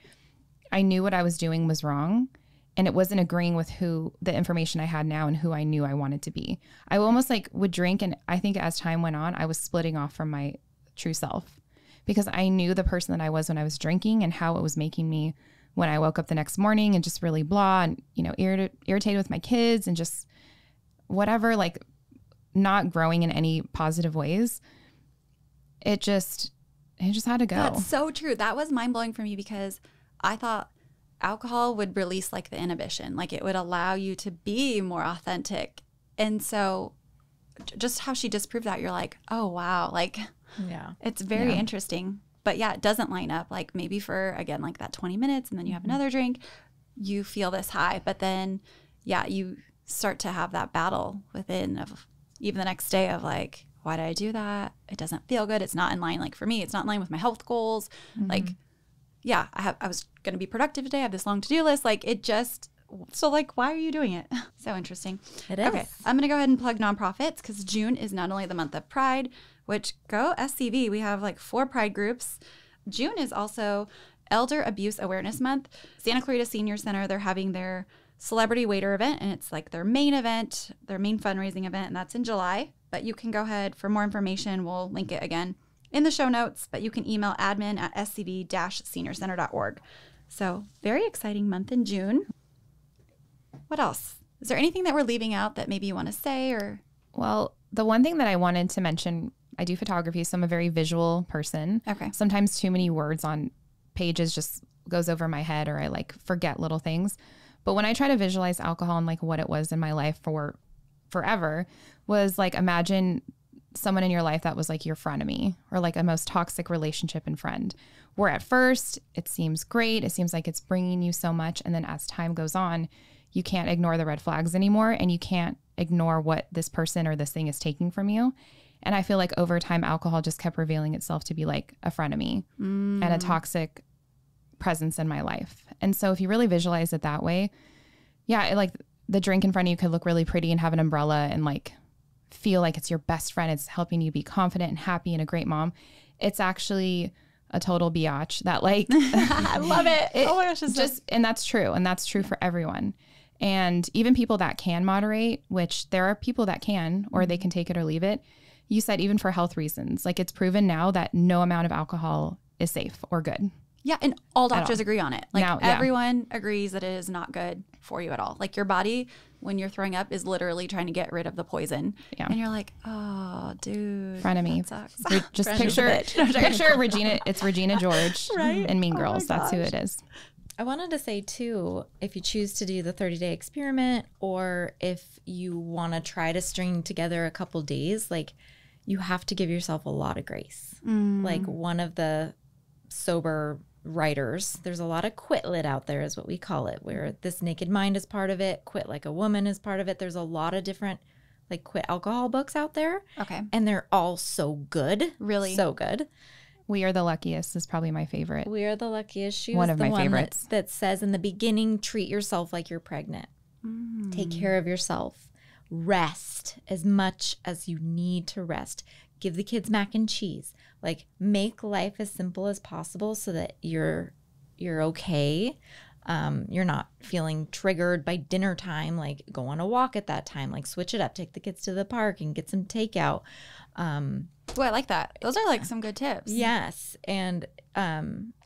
D: I knew what I was doing was wrong. And it wasn't agreeing with the information I had now and who I knew I wanted to be. I almost like would drink. And I think as time went on, I was splitting off from my true self because I knew the person that I was when I was drinking and how it was making me when I woke up the next morning and just really blah and, you know, irritated with my kids and just whatever, like not growing in any positive ways. It just had to go.
B: That's so true. That was mind blowing for me because I thought alcohol would release like the inhibition, like it would allow you to be more authentic. And so just how she disproved that, you're like, oh, wow. Like,
C: Yeah.
B: it's very interesting. But yeah, it doesn't line up. Like maybe for, again, like that 20 minutes and then you have another drink, you feel this high. But then, yeah, you start to have that battle within of even the next day of like, why did I do that? It doesn't feel good. It's not in line. Like for me, it's not in line with my health goals. Like, yeah, I was going to be productive today. I have this long to-do list. Like it just, so like, why are you doing it? So interesting.
C: It is.
B: Okay, I'm going to go ahead and plug nonprofits because June is not only the month of Pride, which go SCV. We have like 4 Pride groups. June is also Elder Abuse Awareness Month. Santa Clarita Senior Center, they're having their celebrity waiter event, and it's like their main event, their main fundraising event, and that's in July. But you can go ahead for more information. We'll link it again in the show notes, but you can email admin@scv-seniorcenter.org. So very exciting month in June. What else? Is there anything that we're leaving out that maybe you want to say or?
D: Well, the one thing that I wanted to mention, I do photography, so I'm a very visual person.
B: Okay.
D: Sometimes too many words on pages just goes over my head or I like forget little things. But when I try to visualize alcohol and like what it was in my life for forever was like, imagine someone in your life that was like your frenemy or like a most toxic relationship and friend, where at first it seems great. It seems like it's bringing you so much. And then as time goes on, you can't ignore the red flags anymore and you can't ignore what this person or this thing is taking from you. And I feel like over time, alcohol just kept revealing itself to be like a frenemy and a toxic presence in my life. And so if you really visualize it that way, yeah, like the drink in front of you could look really pretty and have an umbrella and like feel like it's your best friend. It's helping you be confident and happy and a great mom. It's actually a total biatch that like,
B: I love it. Oh my gosh.
D: And that's true. And that's true for everyone. And even people that can moderate, which there are people that can, or they can take it or leave it. You said even for health reasons, like it's proven now that no amount of alcohol is safe or good.
B: Yeah, and all doctors agree on it. Like
D: Now, yeah.
B: everyone agrees that it is not good for you at all. Like your body, when you're throwing up, is literally trying to get rid of the poison. Yeah. And you're like, oh, dude,
D: Frenemy.
B: that sucks.
D: Just picture Regina. It's Regina George in Mean Girls. That's who it is.
C: I wanted to say too, if you choose to do the 30-day experiment or if you want to try to string together a couple days, like you have to give yourself a lot of grace. Like one of the sober writers, there's a lot of quit lit out there is what we call it, where This Naked Mind is part of it, Quit Like a Woman is part of it. There's a lot of different like quit alcohol books out there.
B: Okay.
C: And they're all so good.
B: Really?
C: So good.
D: We Are the Luckiest is probably my favorite.
C: We Are the Luckiest. She
D: One
C: was
D: of
C: the
D: my
C: one
D: favorites.
C: that says in the beginning, treat yourself like you're pregnant. Take care of yourself. Rest as much as you need to rest. Give the kids mac and cheese. Like make life as simple as possible so that you're okay. You're not feeling triggered by dinner time. Like go on a walk at that time. Like switch it up. Take the kids to the park and get some takeout.
B: Oh, I like that. Those are like some good tips.
C: Yes. And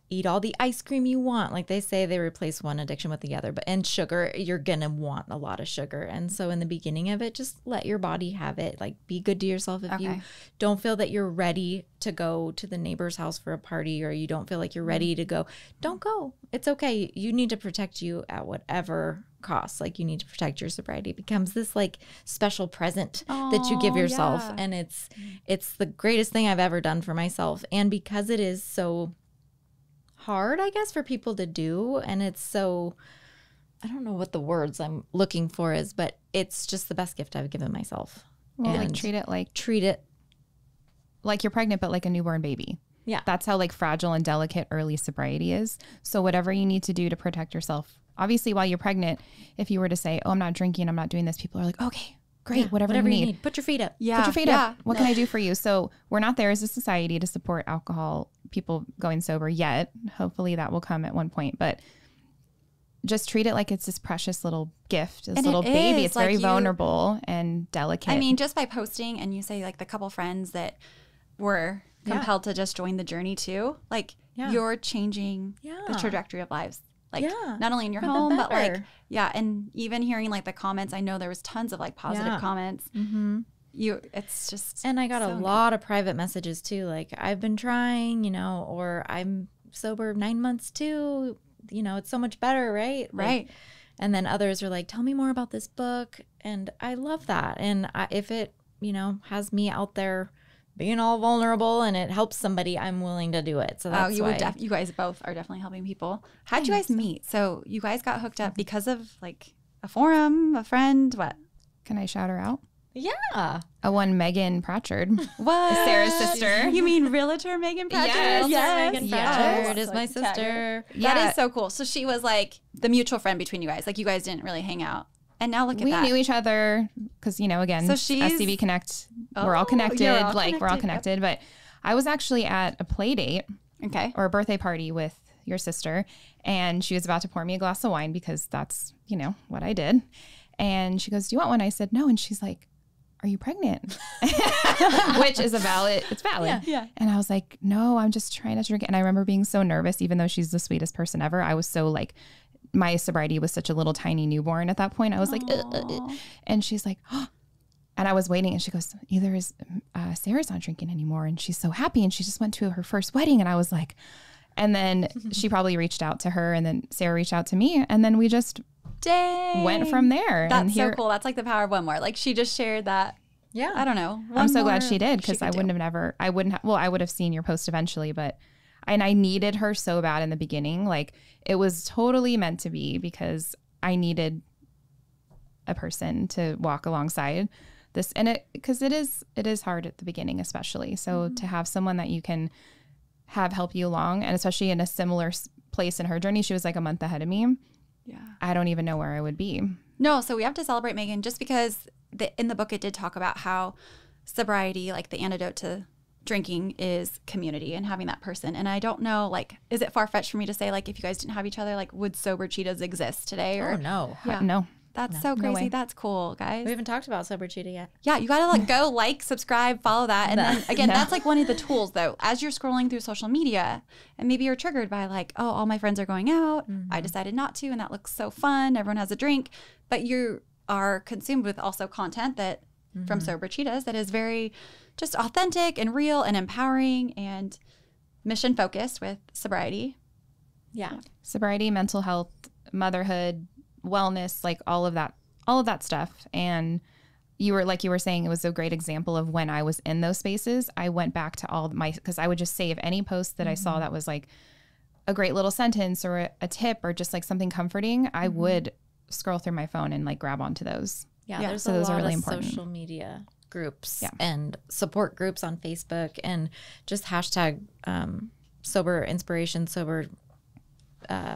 C: eat all the ice cream you want. Like they say, they replace one addiction with the other. But and sugar, you're going to want a lot of sugar. And so in the beginning of it, just let your body have it. Like be good to yourself. If you don't feel that you're ready to go to the neighbor's house for a party, or you don't feel like you're ready to go, don't go. It's okay. You need to protect you at whatever cost. Like you need to protect your sobriety. It becomes this like special present that you give yourself.
B: Yeah.
C: And it's the greatest thing I've ever done for myself. And because it is so hard, I guess, for people to do, and it's so, I don't know what the words I'm looking for is, but it's just the best gift I've given myself.
D: Well,
C: and
D: like treat it like you're pregnant, but like a newborn baby.
C: Yeah.
D: That's how like fragile and delicate early sobriety is. So whatever you need to do to protect yourself, obviously while you're pregnant, if you were to say, oh, I'm not drinking, I'm not doing this, people are like, okay, great, whatever you need.
C: Put your feet up.
B: Yeah.
D: Put your feet up. What can I do for you? So we're not there as a society to support alcohol people going sober yet. Hopefully that will come at one point, but just treat it like it's this precious little gift, this little baby. It's like very vulnerable and delicate.
B: I mean, just by posting and you say like the couple friends that were compelled to just join the journey too, like you're changing the trajectory of lives. Like not only in your home, but like, and even hearing like the comments, I know there was tons of like positive comments. It's just,
C: and I got a lot of private messages too. Like, I've been trying, you know, or I'm sober 9 months too. You know, it's so much better, right?
B: Right.
C: And then others are like, tell me more about this book. And I love that. And if it, you know, has me out there being all vulnerable and it helps somebody, I'm willing to do it. So that's why.
B: You guys both are definitely helping people. How'd you guys meet? So you guys got hooked up because of like a forum, a friend, what?
D: Can I shout her out?
C: Yeah.
D: One Megan Pratchard.
B: What?
D: Sarah's sister.
B: You mean realtor Megan Pratchard?
C: Yes. Megan
B: Yes.
C: Pratchard is my sister.
B: That is so cool. So she was like the mutual friend between you guys. Like you guys didn't really hang out. And now look at that.
D: We knew each other because, you know, again,
B: so she's
D: SCV Connect. We're all connected. We're all connected. But I was actually at a play date or a birthday party with your sister. And she was about to pour me a glass of wine because that's, you know, what I did. And she goes, do you want one? I said, no. And she's like, are you pregnant? Which is it's valid.
B: Yeah.
D: And I was like, no, I'm just trying not to drink it. And I remember being so nervous, even though she's the sweetest person ever. I was so like, my sobriety was such a little tiny newborn at that point. I was like, and she's like, oh. And I was waiting and she goes, either is Sarah's not drinking anymore. And she's so happy. And she just went to her first wedding. And I was like, and then she probably reached out to her and then Sarah reached out to me. And then we just went from there.
B: That's so cool. That's like the power of one more. Like she just shared that.
C: Yeah.
B: I don't know.
D: I'm so glad she did because I would have seen your post eventually, but I needed her so bad in the beginning. Like it was totally meant to be because I needed a person to walk alongside this. And because it is hard at the beginning, especially. So to have someone that you can have help you along, and especially in a similar place in her journey, she was like a month ahead of me. Yeah. I don't even know where I would be.
B: No, so we have to celebrate Megan just because in the book it did talk about how sobriety, like the antidote to drinking, is community and having that person. And I don't know, like, is it far-fetched for me to say, like, if you guys didn't have each other, like, would Sober Cheetahs exist today? Or,
C: no.
B: Yeah.
D: No.
B: That's so crazy. That's cool, guys.
C: We haven't talked about Sober Cheetah yet.
B: Yeah, you got to go like, subscribe, follow that. And then again, that's like one of the tools though. As you're scrolling through social media and maybe you're triggered by like, oh, all my friends are going out. I decided not to. And that looks so fun. Everyone has a drink. But you are consumed with also content that from Sober Cheetahs that is very just authentic and real and empowering and mission focused with sobriety.
C: Yeah.
D: Sobriety, mental health, motherhood, wellness, like all of that stuff. And you were saying, it was a great example of when I was in those spaces. I went back to because I would just save any post that I saw that was like a great little sentence or a tip or just like something comforting. I would scroll through my phone and like grab onto those.
C: Yeah, there's a lot of social media groups and support groups on Facebook and just hashtag sober inspiration, sober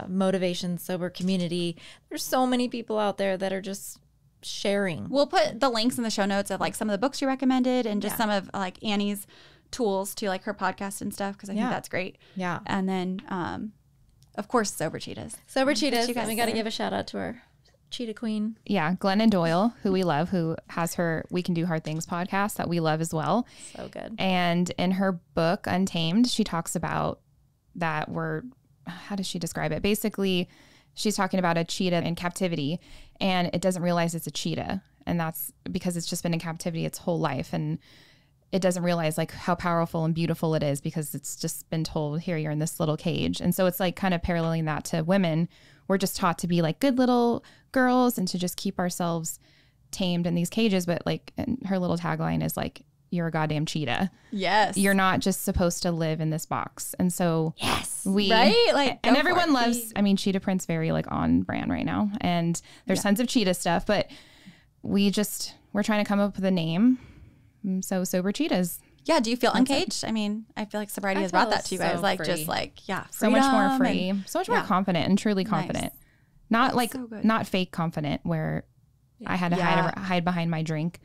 C: motivation, sober community. There's so many people out there that are just sharing.
B: We'll put the links in the show notes of like some of the books you recommended and just some of like Annie's tools to like her podcast and stuff because I think that's great. Yeah. And then of course Sober Cheetahs.
C: Sober Cheetahs. And we got to give a shout out to our Cheetah Queen.
D: Yeah, Glennon Doyle, who we love, who has her We Can Do Hard Things podcast that we love as well.
C: So good.
D: And in her book Untamed, she talks about that how does she describe it? Basically, she's talking about a cheetah in captivity and it doesn't realize it's a cheetah. And that's because it's just been in captivity its whole life. And it doesn't realize like how powerful and beautiful it is because it's just been told, here, you're in this little cage. And so it's like kind of paralleling that to women. We're just taught to be like good little girls and to just keep ourselves tamed in these cages. But like, and her little tagline is like, you're a goddamn cheetah.
B: Yes.
D: You're not just supposed to live in this box. And so
B: right? Like,
D: and everyone loves, I mean, Cheetah Print's very like on brand right now. And there's tons of cheetah stuff, but we're trying to come up with a name. So Sober Cheetahs.
B: Yeah. Do you feel uncaged? I mean, I feel like sobriety has brought that to you guys. Like, just like,
D: so much more free, so much more confident and truly confident.
B: Nice.
D: Not like, not fake confident where I had to hide behind my drink.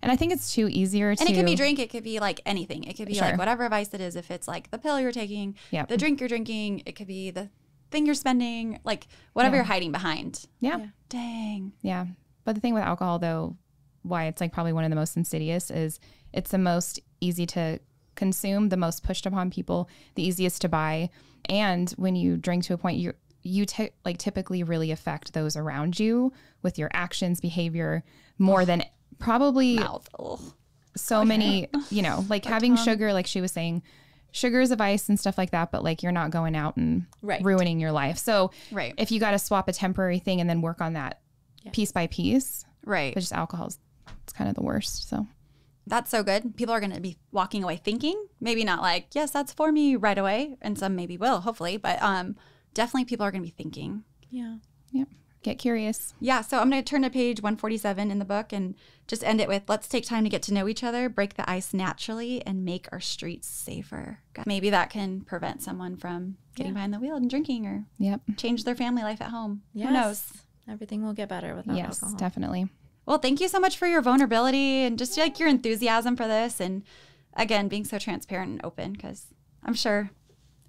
D: And I think it's too easier to...
B: And it could be drink. It could be like anything. It could be like whatever vice it is. If it's like the pill you're taking, the drink you're drinking, it could be the thing you're spending, like whatever you're hiding behind.
D: Yeah.
B: Dang.
D: Yeah. But the thing with alcohol, though, why it's like probably one of the most insidious is it's the most easy to consume, the most pushed upon people, the easiest to buy. And when you drink to a point, you typically really affect those around you with your actions, behavior, more than probably many, like having sugar, like she was saying, sugar is a vice and stuff like that, but like you're not going out and ruining your life. So if you got to swap a temporary thing and then work on that piece by piece, but just alcohol it's kind of the worst. So
B: that's so good. People are going to be walking away thinking, maybe not like, yes, that's for me right away. And some maybe will, hopefully, but definitely people are going to be thinking.
D: Yeah. Get curious.
B: Yeah. So I'm going to turn to page 147 in the book and just end it with, let's take time to get to know each other, break the ice naturally, and make our streets safer. Maybe that can prevent someone from getting behind the wheel and drinking or change their family life at home.
C: Yes.
B: Who knows?
C: Everything will get better without alcohol.
D: Yes, definitely.
B: Well, thank you so much for your vulnerability and just like your enthusiasm for this. And again, being so transparent and open, because I'm sure,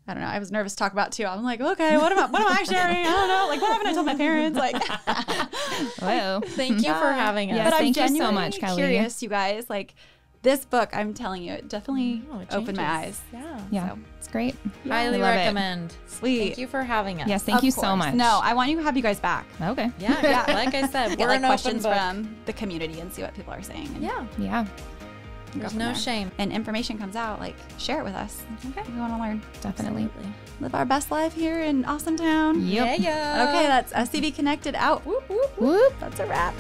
B: I don't know, I was nervous to talk about too. I'm like, okay, what am I sharing? I don't know. Like, what haven't I told my parents? Like,
D: whoa.
C: Thank you for having us.
D: Yes,
B: but
D: thank you so much, Kelly.
B: Curious, you guys. Like, this book, I'm telling you, it definitely opened my eyes.
D: Yeah,
B: so.
D: It's great.
C: Highly recommend.
B: Sweet.
C: Thank you for having us.
D: Yes, thank you so much.
B: No, I want to have you guys back.
D: Okay.
C: Yeah. Like I said,
B: we're
C: like
B: questions from the community and see what people are saying. And
D: Yeah.
C: There's no shame.
B: And information comes out, like, share it with us.
C: Okay.
B: We want to learn.
D: Definitely.
C: Absolutely.
B: Live our best life here in Awesome Town.
D: Yep.
C: Yeah.
B: Okay, that's SCV Connected out. Whoop, whoop, whoop.
D: Whoop.
B: That's a wrap.